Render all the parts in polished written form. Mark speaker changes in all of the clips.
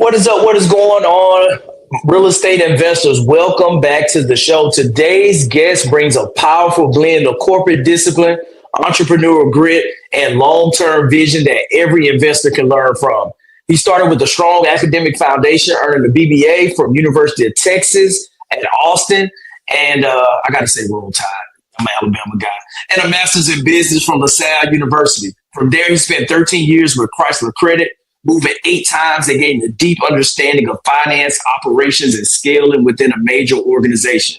Speaker 1: What is up? What is going on? Real estate investors, welcome back to the show. Today's guest brings a powerful blend of corporate discipline, entrepreneurial grit, and long-term vision that every investor can learn from. He started with a strong academic foundation, earning a BBA from University of Texas at Austin, and I got to say Roll Tide. I'm an Alabama guy, and a master's in business from LaSalle University. From there, he spent 13 years with Chrysler Credit, moving 8 times and gaining a deep understanding of finance, operations, and scaling within a major organization.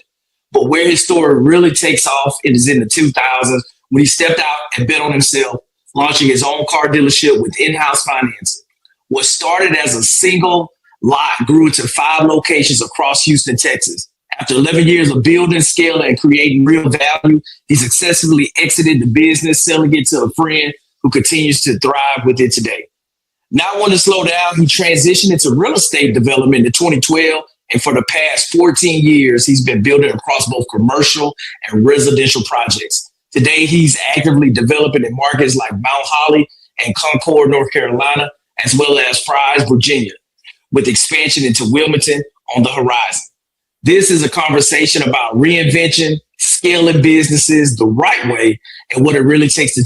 Speaker 1: But where his story really takes off is in the 2000s when he stepped out and bet on himself, launching his own car dealership with in-house financing. What started as a single lot grew into 5 locations across Houston, Texas. After 11 years of building, scaling, and creating real value, he successfully exited the business, selling it to a friend who continues to thrive with it today. Not wanting to slow down, he transitioned into real estate development in 2012. And for the past 14 years, he's been building across both commercial and residential projects. Today, he's actively developing in markets like Mount Holly and Concord, North Carolina, as well as Fry's, Virginia, with expansion into Wilmington on the horizon. This is a conversation about reinvention, scaling businesses the right way, and what it really takes to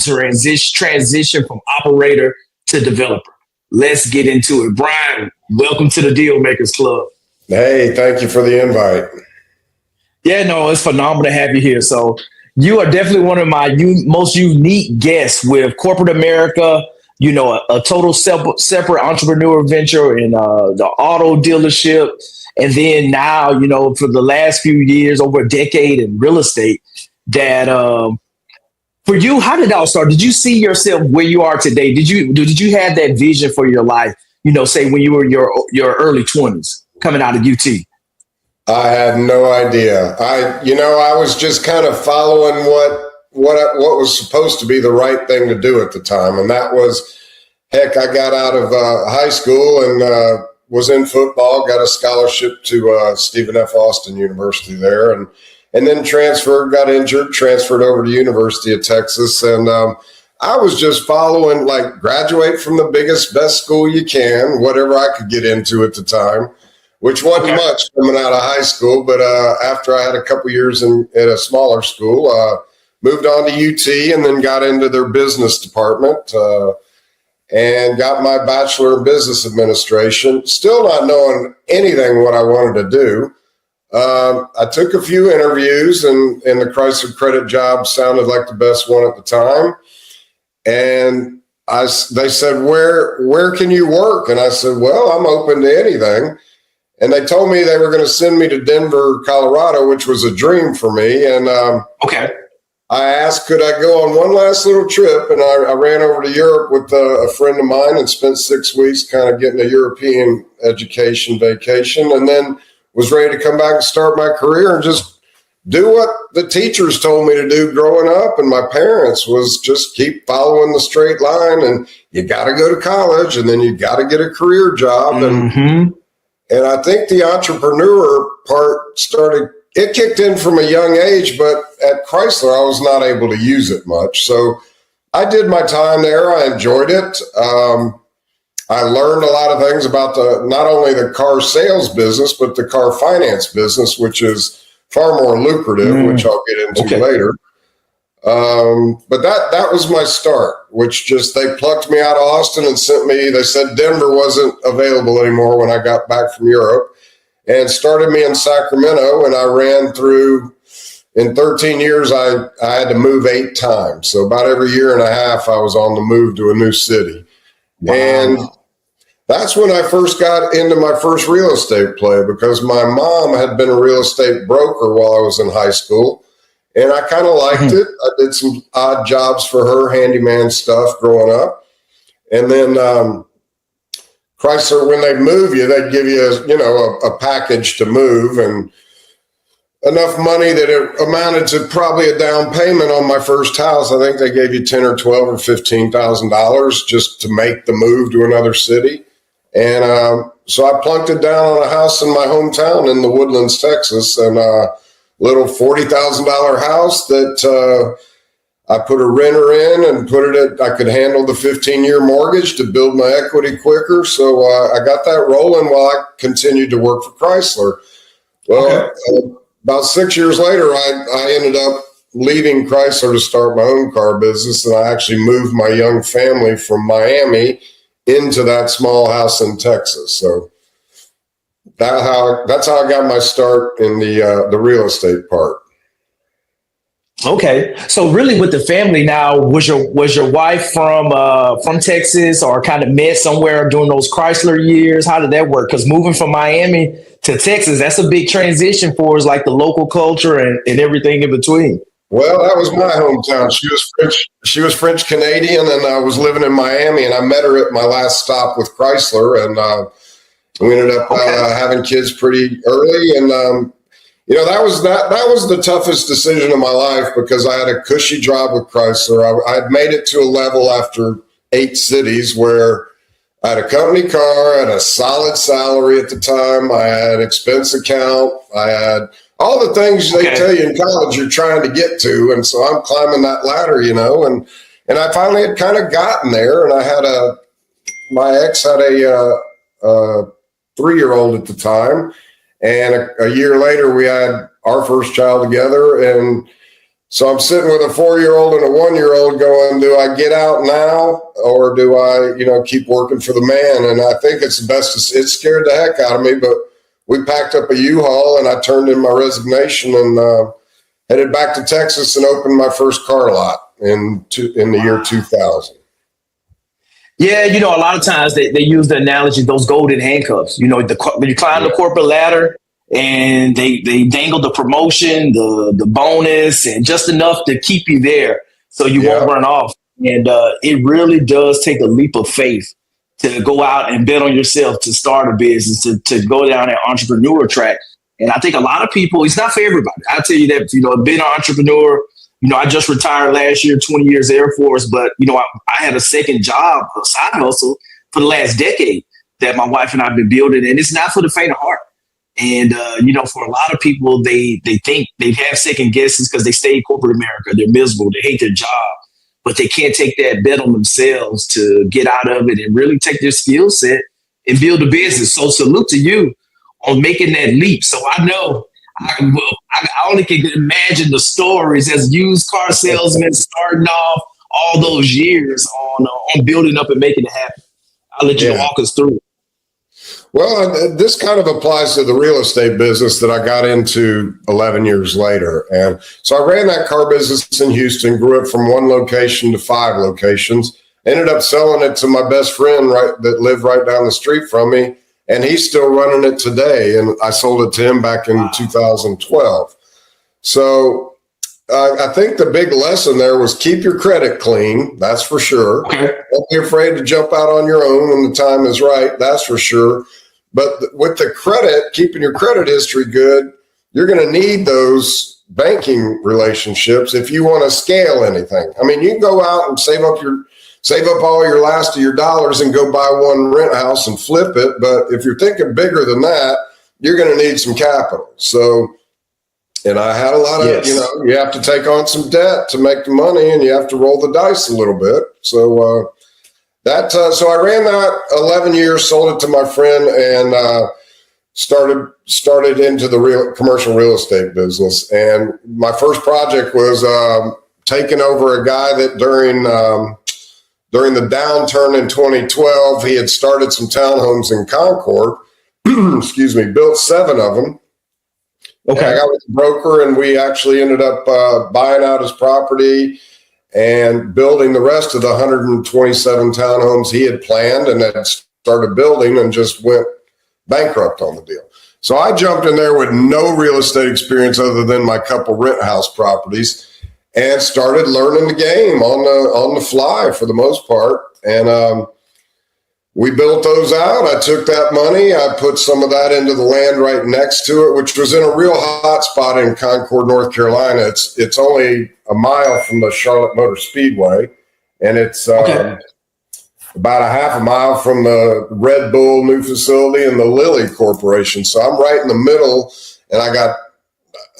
Speaker 1: transition from operator to developer. Let's get into it. Brian, welcome to the Deal Makers Club.
Speaker 2: Hey, thank you for the invite.
Speaker 1: Yeah, no, it's phenomenal to have you here. So you are definitely one of my most unique guests with corporate America, you know, a total separate entrepreneur venture in the auto dealership. And then now, you know, for the last few years, over a decade in real estate, that for you, how did it all start? Did you see yourself where you are today? Did you have that vision for your life, you know, say when you were your early 20s coming out of UT?
Speaker 2: I had no idea. I was just kind of following what was supposed to be the right thing to do at the time. And that was, heck, I got out of high school and was in football, got a scholarship to Stephen F. Austin University there, and then transferred, got injured, transferred over to University of Texas. And I was just following, like, graduate from the biggest, best school you can, whatever I could get into at the time, which wasn't much coming out of high school. But after I had a couple years at a smaller school, moved on to UT and then got into their business department and got my bachelor in business administration, still not knowing anything what I wanted to do. I took a few interviews and the Chrysler Credit job sounded like the best one at the time. And they said, where can you work? And I said, well, I'm open to anything. And they told me they were going to send me to Denver, Colorado, which was a dream for me. And I asked, could I go on one last little trip? And I ran over to Europe with a friend of mine and spent 6 weeks kind of getting a European education vacation, and then was ready to come back and start my career and just do what the teachers told me to do growing up. And my parents was just keep following the straight line, and you got to go to college and then you got to get a career job.
Speaker 1: Mm-hmm.
Speaker 2: And I think the entrepreneur part it kicked in from a young age, but at Chrysler, I was not able to use it much. So I did my time there. I enjoyed it. I learned a lot of things about not only the car sales business, but the car finance business, which is far more lucrative, which I'll get into later. But that was my start, which just they plucked me out of Austin and they said Denver wasn't available anymore when I got back from Europe, and started me in Sacramento. And I ran through, in 13 years, I had to move 8 times. So about every year and a half, I was on the move to a new city. Wow. And that's when I first got into my first real estate play, because my mom had been a real estate broker while I was in high school. And I kind of liked it. I did some odd jobs for her, handyman stuff growing up. And then Chrysler, when they move you, they'd give you a package to move, and enough money that it amounted to probably a down payment on my first house. I think they gave you $10 or $12 or $15,000 just to make the move to another city. And so I plunked it down on a house in my hometown in the Woodlands, Texas, and a little $40,000 house that I put a renter in and I could handle the 15-year mortgage to build my equity quicker. So I got that rolling while I continued to work for Chrysler. Well, about 6 years later, I ended up leaving Chrysler to start my own car business. And I actually moved my young family from Miami into that small house in Texas. So that's how I got my start in the real estate part.
Speaker 1: Okay, so really with the family now, was your wife from Texas, or kind of met somewhere during those Chrysler years? How did that work? Because moving from Miami to Texas, that's a big transition for us, like the local culture and everything in between.
Speaker 2: Well, that was my hometown. She was French. She was French Canadian, and I was living in Miami. And I met her at my last stop with Chrysler, and we ended up having kids pretty early. And that was the toughest decision of my life, because I had a cushy job with Chrysler. I had made it to a level after 8 cities where I had a company car, I had a solid salary at the time, I had expense account, I had all the things they tell you in college you're trying to get to. And so I'm climbing that ladder, and I finally had kind of gotten there. And I had my ex had a 3-year-old at the time. And a year later, we had our first child together. And so I'm sitting with a 4-year-old and a 1-year-old going, do I get out now, or do I, keep working for the man? And I think it's the best. It scared the heck out of me, but we packed up a U-Haul and I turned in my resignation and headed back to Texas and opened my first car lot in the year 2000.
Speaker 1: Yeah, a lot of times they use the analogy, those golden handcuffs. When you climb the corporate ladder and they dangle the promotion, the bonus, and just enough to keep you there so you won't run off. And it really does take a leap of faith to go out and bet on yourself, to start a business, to go down that entrepreneur track. And I think a lot of people, it's not for everybody. I'll tell you that, being an entrepreneur, I just retired last year, 20 years Air Force, but, I had a second job, a side hustle for the last decade that my wife and I have been building, and it's not for the faint of heart. And, for a lot of people, they think they have second guesses because they stay in corporate America. They're miserable. They hate their job, but they can't take that bet on themselves to get out of it and really take their skill set and build a business. So salute to you on making that leap. So I know I only can imagine the stories as used car salesman starting off all those years on building up and making it happen. I'll let you walk us through it.
Speaker 2: Well, this kind of applies to the real estate business that I got into 11 years later. And so I ran that car business in Houston, grew it from 1 location to 5 locations, ended up selling it to my best friend that lived right down the street from me. And he's still running it today. And I sold it to him back in 2012. So I think the big lesson there was keep your credit clean. That's for sure. Don't be afraid to jump out on your own when the time is right. That's for sure. But with the credit, keeping your credit history good, you're going to need those banking relationships if you want to scale anything. I mean, you can go out and save up all your last of your dollars and go buy 1 rent house and flip it. But if you're thinking bigger than that, you're going to need some capital. So, and I had a lot of, you have to take on some debt to make the money, and you have to roll the dice a little bit. So so I ran that 11 years, sold it to my friend, and started into the commercial real estate business. And my first project was taking over a guy that during the downturn in 2012, he had started some townhomes in Concord. Excuse me, built 7 of them. Okay. And I got with a broker, and we actually ended up buying out his property and building the rest of the 127 townhomes he had planned and had started building, and just went bankrupt on the deal. So I jumped in there with no real estate experience other than my couple rent house properties, and started learning the game on the fly for the most part. And we built those out. I took that money. I put some of that into the land right next to it, which was in a real hot spot in Concord, North Carolina. It's only a mile from the Charlotte Motor Speedway, and it's about a half a mile from the Red Bull new facility and the Lilly Corporation. So I'm right in the middle, and I got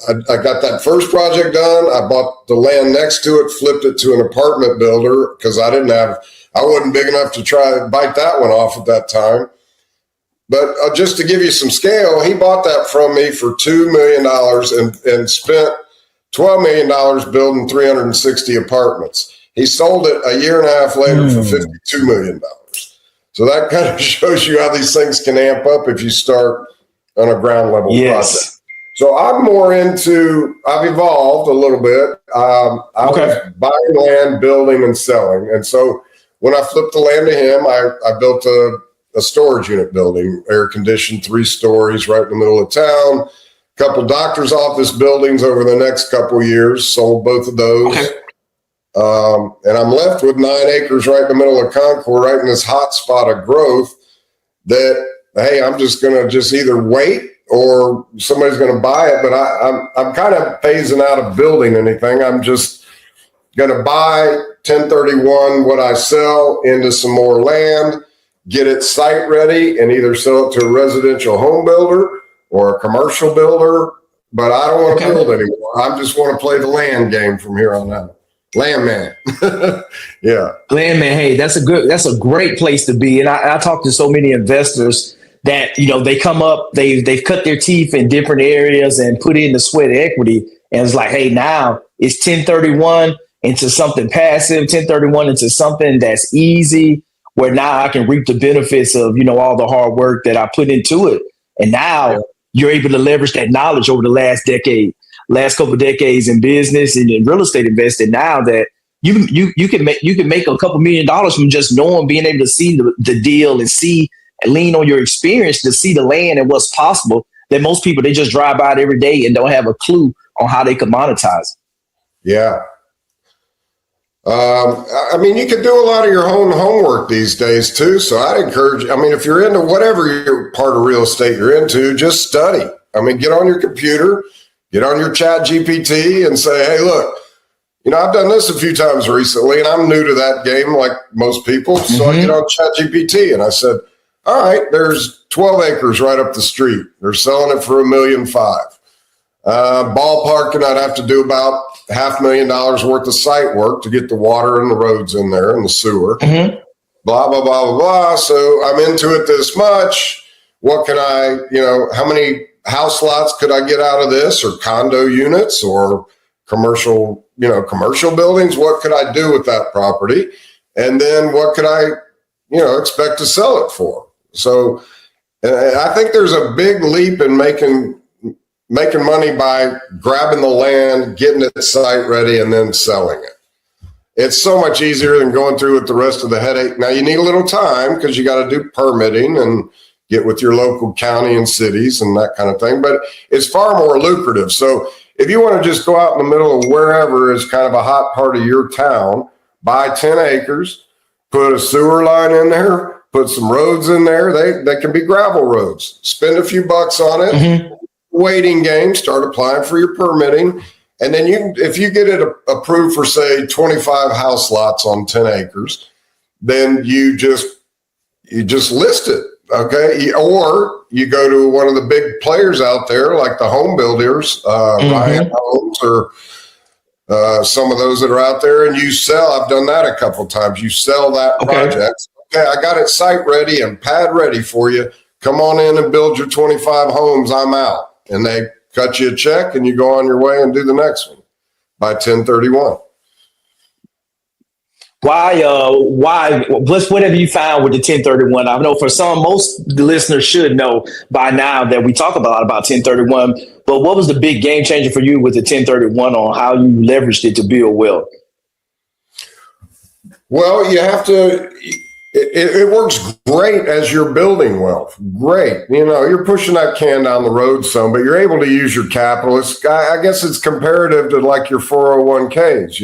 Speaker 2: I got that first project done. I bought the land next to it, flipped it to an apartment builder because I wasn't big enough to try to bite that one off at that time. But just to give you some scale, he bought that from me for $2 million and spent $12 million building 360 apartments. He sold it a year and a half later for $52 million. So that kind of shows you how these things can amp up if you start on a ground level project. So I've evolved a little bit. I was buying land, building, and selling. And so when I flipped the land to him, I built a storage unit building, air conditioned, 3 stories right in the middle of town. A couple doctor's office buildings over the next couple of years, sold both of those. Okay. And I'm left with 9 acres right in the middle of Concord, right in this hot spot of growth that, hey, I'm just going to either wait or somebody's going to buy it. But I'm kind of phasing out of building anything. I'm just going to buy 1031 what I sell into some more land, get it site ready, and either sell it to a residential home builder or a commercial builder. But I don't want to build anymore. I just want to play the land game from here on out. Landman. Yeah.
Speaker 1: Landman. Hey, that's a great place to be. And I talk to so many investors that, they come up, they've cut their teeth in different areas and put in the sweat equity. And it's like, hey, now it's 1031 into something passive, 1031 into something that's easy, where now I can reap the benefits of, all the hard work that I put into it. And now you're able to leverage that knowledge over the last couple of decades in business and in real estate investing. Now that you can make a couple $1 million from just being able to see the deal and lean on your experience to see the land and what's possible, that most people, they just drive by it every day and don't have a clue on how they could monetize it.
Speaker 2: Yeah. You can do a lot of your own homework these days too. So I'd encourage, if you're into whatever your part of real estate you're into, just study. Get on your computer, get on your chat GPT and say, hey, look, I've done this a few times recently and I'm new to that game like most people. So I get on chat GPT and I said, all right, there's 12 acres right up the street. They're selling it for $1.5 million. Ballparking, I'd have to do about $500,000 worth of site work to get the water and the roads in there and the sewer. Blah, blah, blah, blah, blah. So I'm into it this much. What can how many house lots could I get out of this, or condo units or commercial buildings? What could I do with that property? And then what could I, expect to sell it for? So I think there's a big leap in making money by grabbing the land, getting it site ready, and then selling it. It's so much easier than going through with the rest of the headache. Now you need a little time because you got to do permitting and get with your local county and cities and that kind of thing, but it's far more lucrative. So if you want to just go out in the middle of wherever is kind of a hot part of your town, buy 10 acres, put a sewer line in there, put some roads in there. They can be gravel roads. Spend a few bucks on it. Waiting game, start applying for your permitting. And then if you get it approved for, say, 25 house lots on 10 acres, then you just list it. Okay. Or you go to one of the big players out there, like the home builders, Ryan Homes, or some of those that are out there, and you sell. I've done that a couple of times. You sell that project. Okay, I got it site ready and pad ready for you. Come on in and build your 25 homes. I'm out. And they cut you a check and you go on your way and do the next one by 1031. What have you found with the 1031? I know most listeners should know by now that we talk a lot about 1031, but what was the big game changer for you with the 1031 on how you leveraged it to build wealth? Well, you have to, it works great as you're building wealth. Great. You're pushing that can down the road some, but you're able to use your capital. I guess it's comparative to like your 401ks.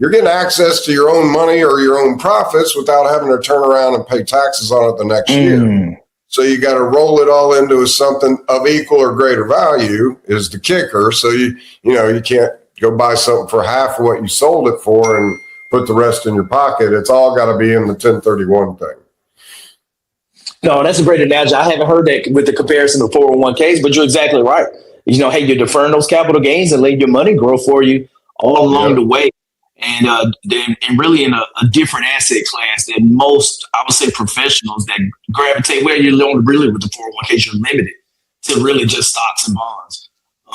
Speaker 2: You're getting access to your own money or your own profits without having to turn around and pay taxes on it the next year. So you got to roll it all into something of equal or greater value is the kicker. So you can't go buy something for half of what you sold it for and put the rest in your pocket. It's all got to be in the 1031 thing. No,
Speaker 1: that's a great analogy. I haven't heard that with the comparison of 401ks, but you're exactly right. hey, you're deferring those capital gains and letting your money grow for you all along
Speaker 2: Yep.
Speaker 1: the way. And really in a different asset class than most, I would say, professionals that gravitate where you're only really with the 401ks, you're limited to really just stocks and bonds,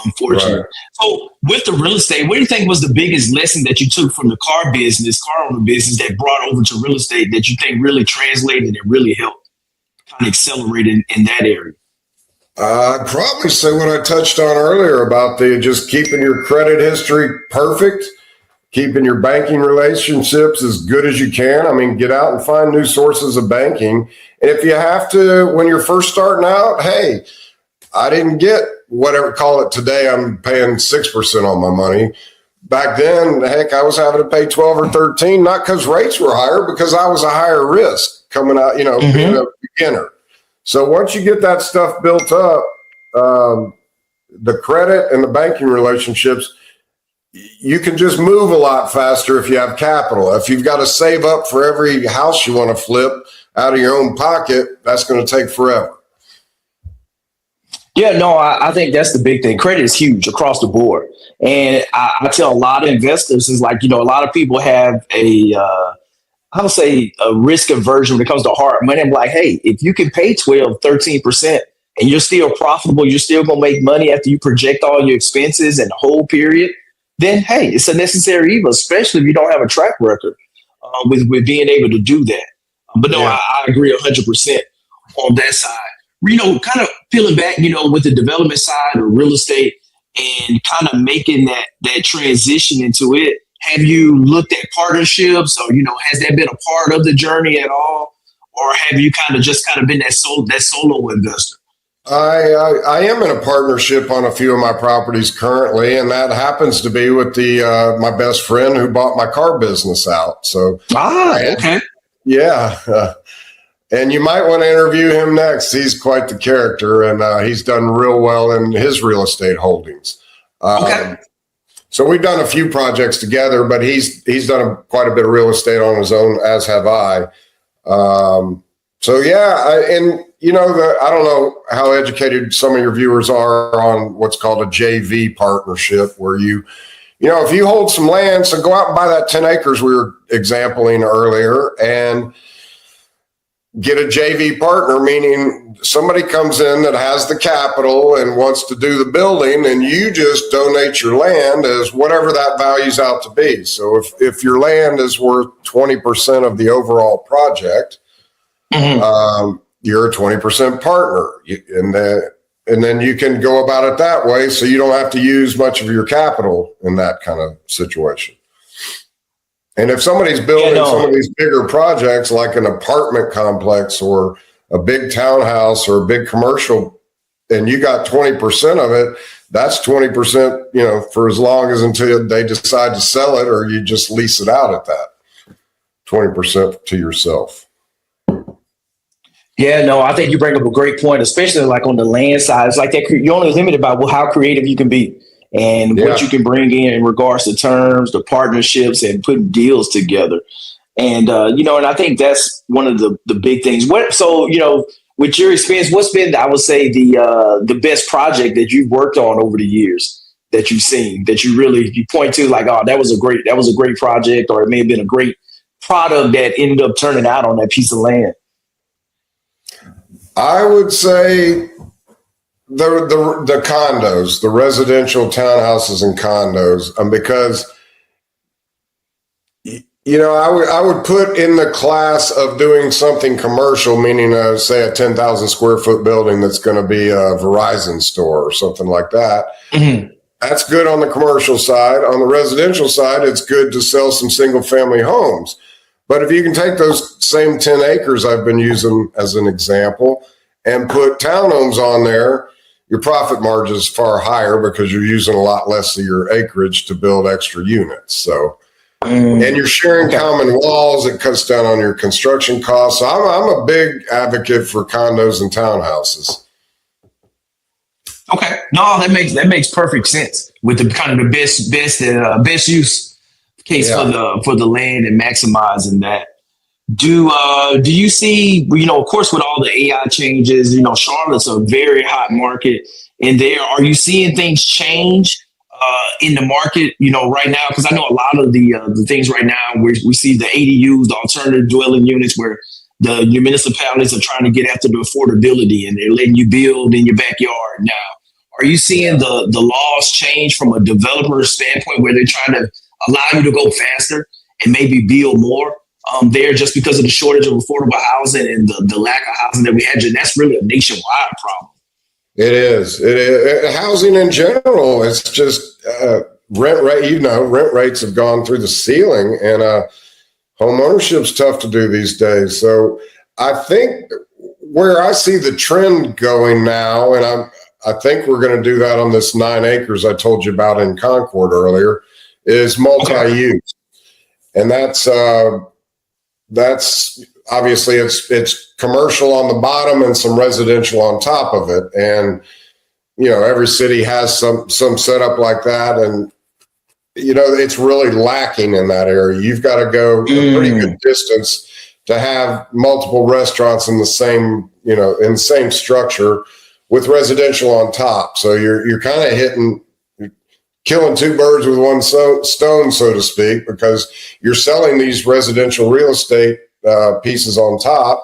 Speaker 1: unfortunately.
Speaker 2: Right.
Speaker 1: So with the real estate, what do you think was the biggest lesson that you took from the car owner business that brought over to real estate that you think really translated and really helped kind of accelerate in that area?
Speaker 2: I'd probably say what I touched on earlier about the just keeping your credit history perfect, keeping your banking relationships as good as you can. I mean, get out and find new sources of banking. And if you have to, when you're first starting out, hey, I didn't get whatever, call it today, I'm paying 6% on my money. Back then, heck, I was having to pay 12 or 13, not because rates were higher, because I was a higher risk coming out, being a beginner. So once you get that stuff built up, the credit and the banking relationships, you can just move a lot faster if you have capital. If you've got to save up for every house you want to flip out of your own pocket, that's going to take forever.
Speaker 1: Yeah, no, I think that's the big thing. Credit is huge across the board. And I tell a lot of investors is like, a lot of people have I would say a risk aversion when it comes to hard money. I'm like, hey, if you can pay 12, 13% and you're still profitable, you're still going to make money after you project all your expenses and the whole period, then, hey, it's a necessary evil, especially if you don't have a track record with being able to do that. But no,
Speaker 2: Yeah.
Speaker 1: I agree 100% on that side. Kind of peeling back, with the development side of real estate and kind of making that transition into it. Have you looked at partnerships or, has that been a part of the journey at all? Or have you kind of been that solo investor?
Speaker 2: I am in a partnership on a few of my properties currently, and that happens to be with my best friend who bought my car business out. So,
Speaker 1: okay.
Speaker 2: Yeah. And you might want to interview him next. He's quite the character, and he's done real well in his real estate holdings.
Speaker 1: Okay.
Speaker 2: So we've done a few projects together, but he's done quite a bit of real estate on his own, as have I. So yeah, I don't know how educated some of your viewers are on what's called a JV partnership, where if you hold some land, so go out and buy that 10 acres we were exampling earlier and get a JV partner, meaning somebody comes in that has the capital and wants to do the building, and you just donate your land as whatever that value's out to be. So if your land is worth 20% of the overall project, you're a 20% partner. And then you can go about it that way, so you don't have to use much of your capital in that kind of situation. And if somebody's building some of these bigger projects, like an apartment complex or a big townhouse or a big commercial, and you got 20% of it, that's 20%, for as long as until they decide to sell it, or you just lease it out at that 20% to yourself.
Speaker 1: Yeah, no, I think you bring up a great point, especially like on the land side. It's like that you're only limited by how creative you can be and what you can bring in regards to terms, the partnerships, and putting deals together. And, and I think that's one of the big things. With your experience, what's been, I would say, the best project that you've worked on over the years that you've seen, that you point to, like, oh, that was a great project, or it may have been a great product that ended up turning out on that piece of land?
Speaker 2: I would say the condos, the residential townhouses and condos, because I would put in the class of doing something commercial, meaning say a 10,000 square foot building that's going to be a Verizon store or something like that. Mm-hmm. That's good on the commercial side. On the residential side, it's good to sell some single family homes. But if you can take those same 10 acres I've been using as an example and put townhomes on there, your profit margin is far higher because you're using a lot less of your acreage to build extra units. So, and you're sharing common walls. It cuts down on your construction costs. So I'm a big advocate for condos and townhouses.
Speaker 1: Okay, no, that makes perfect sense with the kind of the best use case for the land and maximizing that. Do you see, of course, with all the AI changes, Charlotte's a very hot market in there. Are you seeing things change in the market, right now? Because I know a lot of the things right now where we see the ADUs, the alternative dwelling units, where your municipalities are trying to get after the affordability and they're letting you build in your backyard now. Are you seeing the laws change from a developer standpoint where they're trying to allow you to go faster and maybe build more there just because of the shortage of affordable housing and the lack of housing that we had? And that's really a nationwide problem.
Speaker 2: It is. It is. Housing in general, it's just rent rate. Rent rates have gone through the ceiling, and home ownership's tough to do these days. So I think where I see the trend going now, and I think we're going to do that on this 9 acres I told you about in Concord earlier, is multi-use, and that's obviously it's commercial on the bottom and some residential on top of it. And, every city has some setup like that. And, it's really lacking in that area. You've got to go a pretty good distance to have multiple restaurants in the same, in the same structure with residential on top. So you're kind of killing two birds with one stone, so to speak, because you're selling these residential real estate pieces on top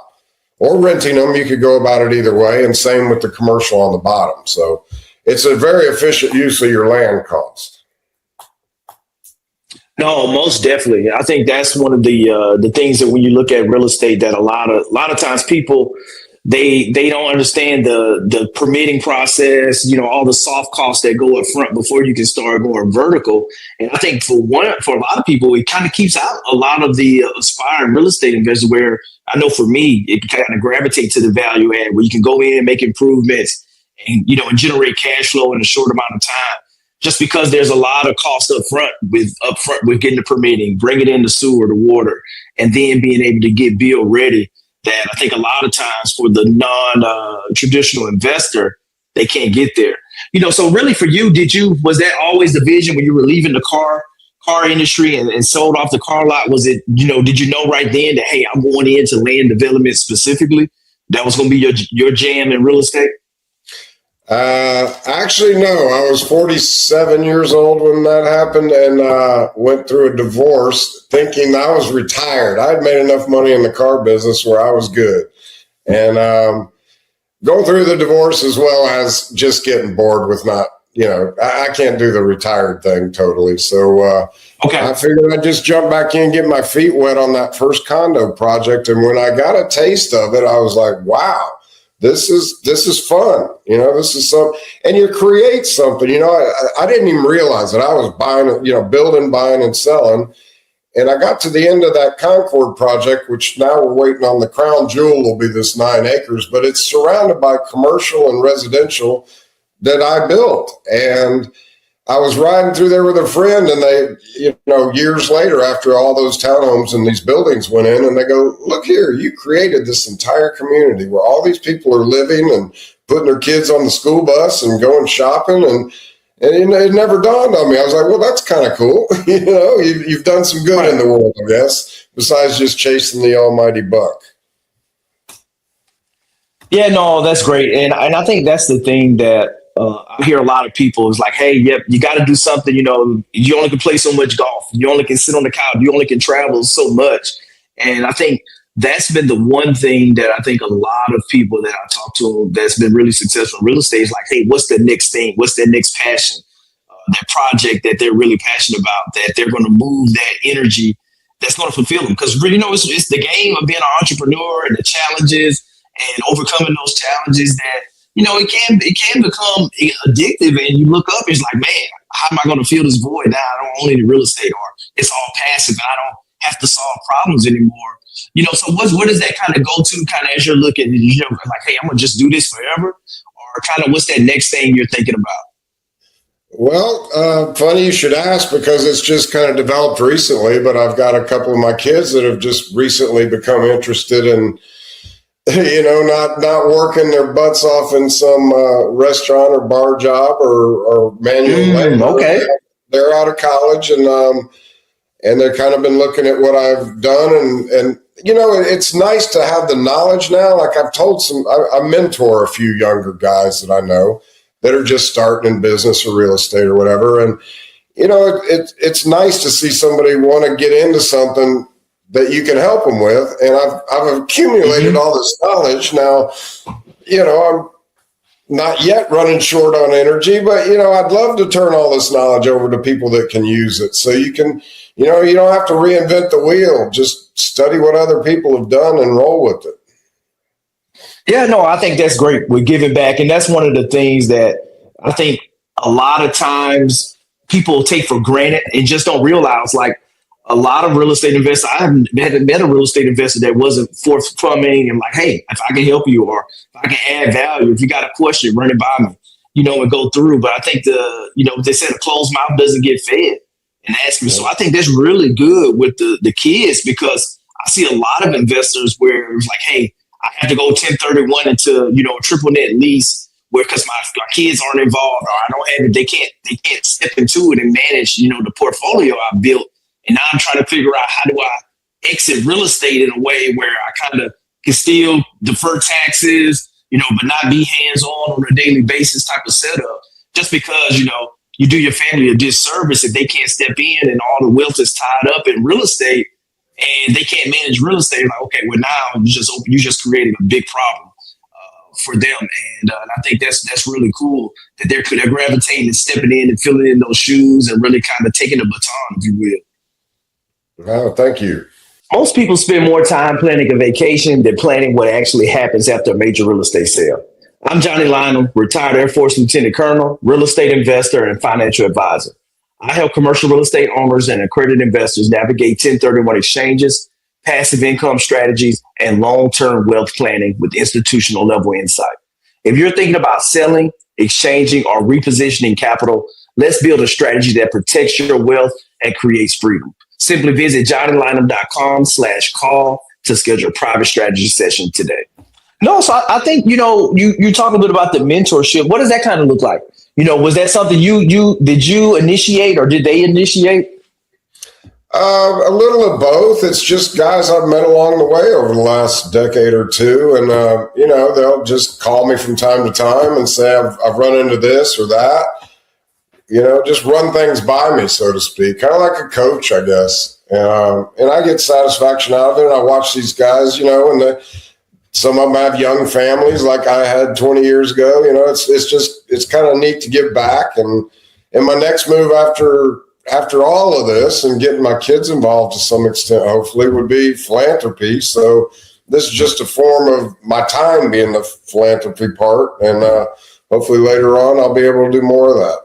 Speaker 2: or renting them. You could go about it either way, and same with the commercial on the bottom. So it's a very efficient use of your land cost.
Speaker 1: No, most definitely. I think that's one of the things that when you look at real estate, that a lot of times people they don't understand the permitting process, all the soft costs that go up front before you can start going vertical. And I think for a lot of people, it kind of keeps out a lot of the aspiring real estate investors, where I know for me, it kind of gravitate to the value add where you can go in, make improvements and, and generate cash flow in a short amount of time. Just because there's a lot of cost up front with getting the permitting, bringing in the sewer, the water, and then being able to get bill ready, that I think a lot of times for the non-traditional investor, they can't get there. So really for you, was that always the vision when you were leaving the car industry and sold off the car lot? Was it, did you know right then that, hey, I'm going into land development specifically? That was going to be your jam in real estate?
Speaker 2: Actually, no. I was 47 years old when that happened, and went through a divorce thinking I was retired. I had made enough money in the car business where I was good. And going through the divorce, as well as just getting bored with not, I can't do the retired thing totally. So I figured I'd just jump back in, get my feet wet on that first condo project. And when I got a taste of it, I was like, wow. This is fun, this is some, and you create something, I didn't even realize that I was buying, building, buying and selling. And I got to the end of that Concord project, which now we're waiting on the crown jewel will be this 9 acres, but it's surrounded by commercial and residential that I built. And I was riding through there with a friend, and they, years later, after all those townhomes and these buildings went in, and they go, look here, you created this entire community where all these people are living and putting their kids on the school bus and going shopping. And it never dawned on me. I was like, well, that's kind of cool. You've done some good in the world, I guess, besides just chasing the almighty buck.
Speaker 1: Yeah, no, that's great. And I think that's the thing that I hear a lot of people is like, hey, yep, you got to do something. You only can play so much golf. You only can sit on the couch. You only can travel so much. And I think that's been the one thing that I think a lot of people that I talk to that's been really successful in real estate is like, hey, what's the next thing? What's their next passion? That project that they're really passionate about, that they're going to move that energy that's going to fulfill them. Because, it's the game of being an entrepreneur and the challenges and overcoming those challenges that, it can become addictive, and you look up, it's like, man, how am I going to fill this void now? I don't own any real estate, or it's all passive and I don't have to solve problems anymore. So what is that kind of go to kind of as you're looking, like, hey, I'm going to just do this forever, or kind of what's that next thing you're thinking about?
Speaker 2: Well, funny you should ask, because it's just kind of developed recently, but I've got a couple of my kids that have just recently become interested in, not working their butts off in some restaurant or bar job or manual labor.
Speaker 1: Okay.
Speaker 2: They're out of college, and they've kind of been looking at what I've done, and it's nice to have the knowledge now. Like I've told I mentor a few younger guys that I know that are just starting in business or real estate or whatever. And, it's nice to see somebody want to get into something that you can help them with. And I've accumulated all this knowledge. Now, I'm not yet running short on energy, but, I'd love to turn all this knowledge over to people that can use it. So you can, you don't have to reinvent the wheel. Just study what other people have done and roll with it.
Speaker 1: Yeah, no, I think that's great. We're giving back. And that's one of the things that I think a lot of times people take for granted and just don't realize. Like a lot of real estate investors, I haven't met a real estate investor that wasn't forthcoming and like, hey, if I can help you or if I can add value, if you got a question, run it by me, and go through. But I think they said a closed mouth doesn't get fed and ask me. So I think that's really good with the kids, because I see a lot of investors where it's like, hey, I have to go 1031 into, a triple net lease where, because my kids aren't involved, or I don't have it. They can't step into it and manage, the portfolio I built. And now I'm trying to figure out, how do I exit real estate in a way where I kind of can still defer taxes, but not be hands-on a daily basis type of setup. Just because, you do your family a disservice if they can't step in and all the wealth is tied up in real estate and they can't manage real estate. Like, okay, well now you just created a big problem for them. And I think that's really cool that they're gravitating and stepping in and filling in those shoes and really kind of taking the baton, if you will.
Speaker 2: Oh, thank you.
Speaker 1: Most people spend more time planning a vacation than planning what actually happens after a major real estate sale. I'm Johnny Lionel, retired Air Force Lieutenant Colonel, real estate investor, and financial advisor. I help commercial real estate owners and accredited investors navigate 1031 exchanges, passive income strategies, and long-term wealth planning with institutional level insight. If you're thinking about selling, exchanging, or repositioning capital, let's build a strategy that protects your wealth and creates freedom. Simply visit johnnylynham.com/call to schedule a private strategy session today. No, so I think, you talk a bit about the mentorship. What does that kind of look like? Was that something did you initiate or did they initiate?
Speaker 2: A little of both. It's just guys I've met along the way over the last decade or two. And, they'll just call me from time to time and say, I've run into this or that, just run things by me, so to speak, kind of like a coach, I guess. And I get satisfaction out of it. And I watch these guys, and some of them have young families like I had 20 years ago. It's kind of neat to give back. And my next move after all of this and getting my kids involved to some extent, hopefully, would be philanthropy. So this is just a form of my time being the philanthropy part. And hopefully later on, I'll be able to do more of that.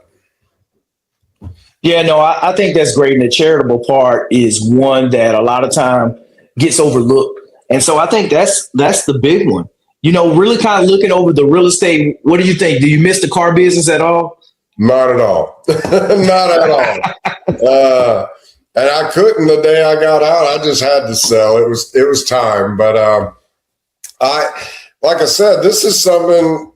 Speaker 1: Yeah, no, I think that's great. And the charitable part is one that a lot of time gets overlooked. And so I think that's the big one. Really kind of looking over the real estate. What do you think? Do you miss the car business at all?
Speaker 2: Not at all. Not at all. And I couldn't the day I got out. I just had to sell. It was time. But like I said, this is something.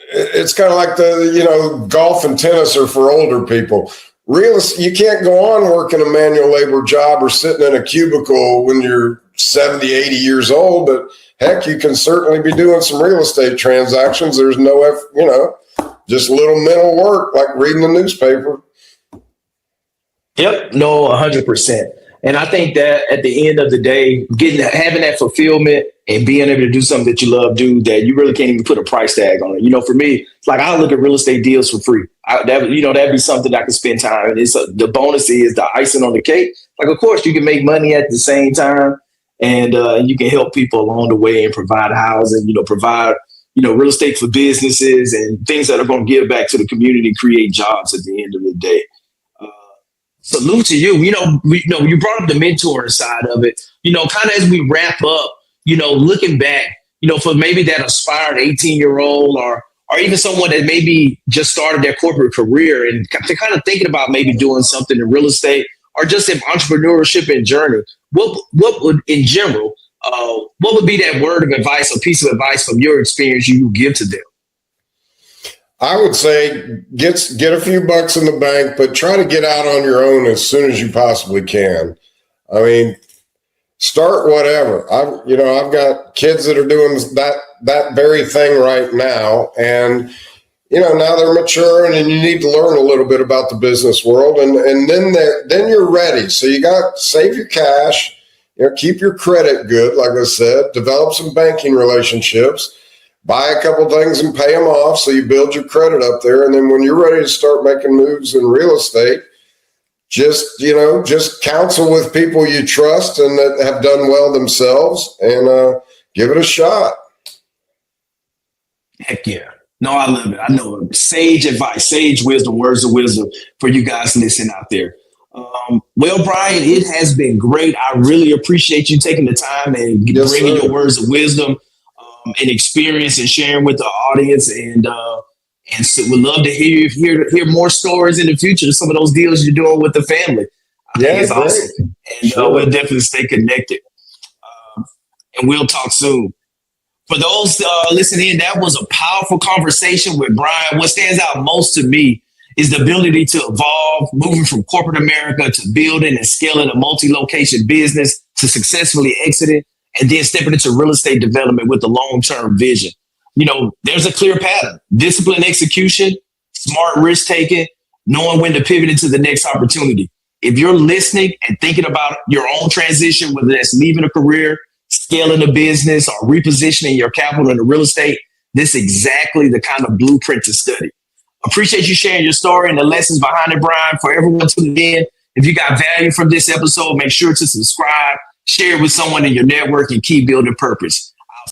Speaker 2: It's kind of like the golf and tennis are for older people. You can't go on working a manual labor job or sitting in a cubicle when you're 70, 80 years old. But heck, you can certainly be doing some real estate transactions. There's just a little mental work, like reading the newspaper.
Speaker 1: Yep. No, 100%. And I think that at the end of the day, having that fulfillment and being able to do something that you love, that you really can't even put a price tag on it. For me, it's like I look at real estate deals for free. That'd be something that I can spend time. And the bonus is the icing on the cake. Like, of course, you can make money at the same time, and you can help people along the way and provide housing. Provide real estate for businesses and things that are going to give back to the community, create jobs at the end of the day. Salute to you. You brought up the mentoring side of it. Kind of as we wrap up, looking back, for maybe that aspired 18-year-old or even someone that maybe just started their corporate career and to kind of thinking about maybe doing something in real estate or just in entrepreneurship and journey. What would, in general, what would be that word of advice or piece of advice from your experience you give to them?
Speaker 2: I would say get a few bucks in the bank, but try to get out on your own as soon as you possibly can. I mean, start whatever. I've got kids that are doing that very thing right now, and now they're maturing, and you need to learn a little bit about the business world, and then you're ready. So you got save your cash, keep your credit good, like I said, develop some banking relationships, buy a couple things and pay them off, so you build your credit up there, and then when you're ready to start making moves in real estate, just counsel with people you trust and that have done well themselves, and give it a shot.
Speaker 1: Heck yeah. No, I love it. I know sage advice, sage wisdom, words of wisdom for you guys listening out there. Well, Brian, it has been great. I really appreciate you taking the time and bringing your words of wisdom and experience and sharing with the audience. And so we'd love to hear more stories in the future. Some of those deals you're doing with the family. I think it's awesome. And we'll definitely stay connected. And we'll talk soon. For those listening in, that was a powerful conversation with Brian. What stands out most to me is the ability to evolve, moving from corporate America to building and scaling a multi-location business, to successfully exiting, and then stepping into real estate development with a long-term vision. There's a clear pattern: disciplined execution, smart risk taking, knowing when to pivot into the next opportunity. If you're listening and thinking about your own transition, whether that's leaving a career, scaling a business, or repositioning your capital into real estate, this is exactly the kind of blueprint to study. Appreciate you sharing your story and the lessons behind it, Brian. For everyone tuning in, if you got value from this episode, make sure to subscribe, share it with someone in your network, and keep building purpose.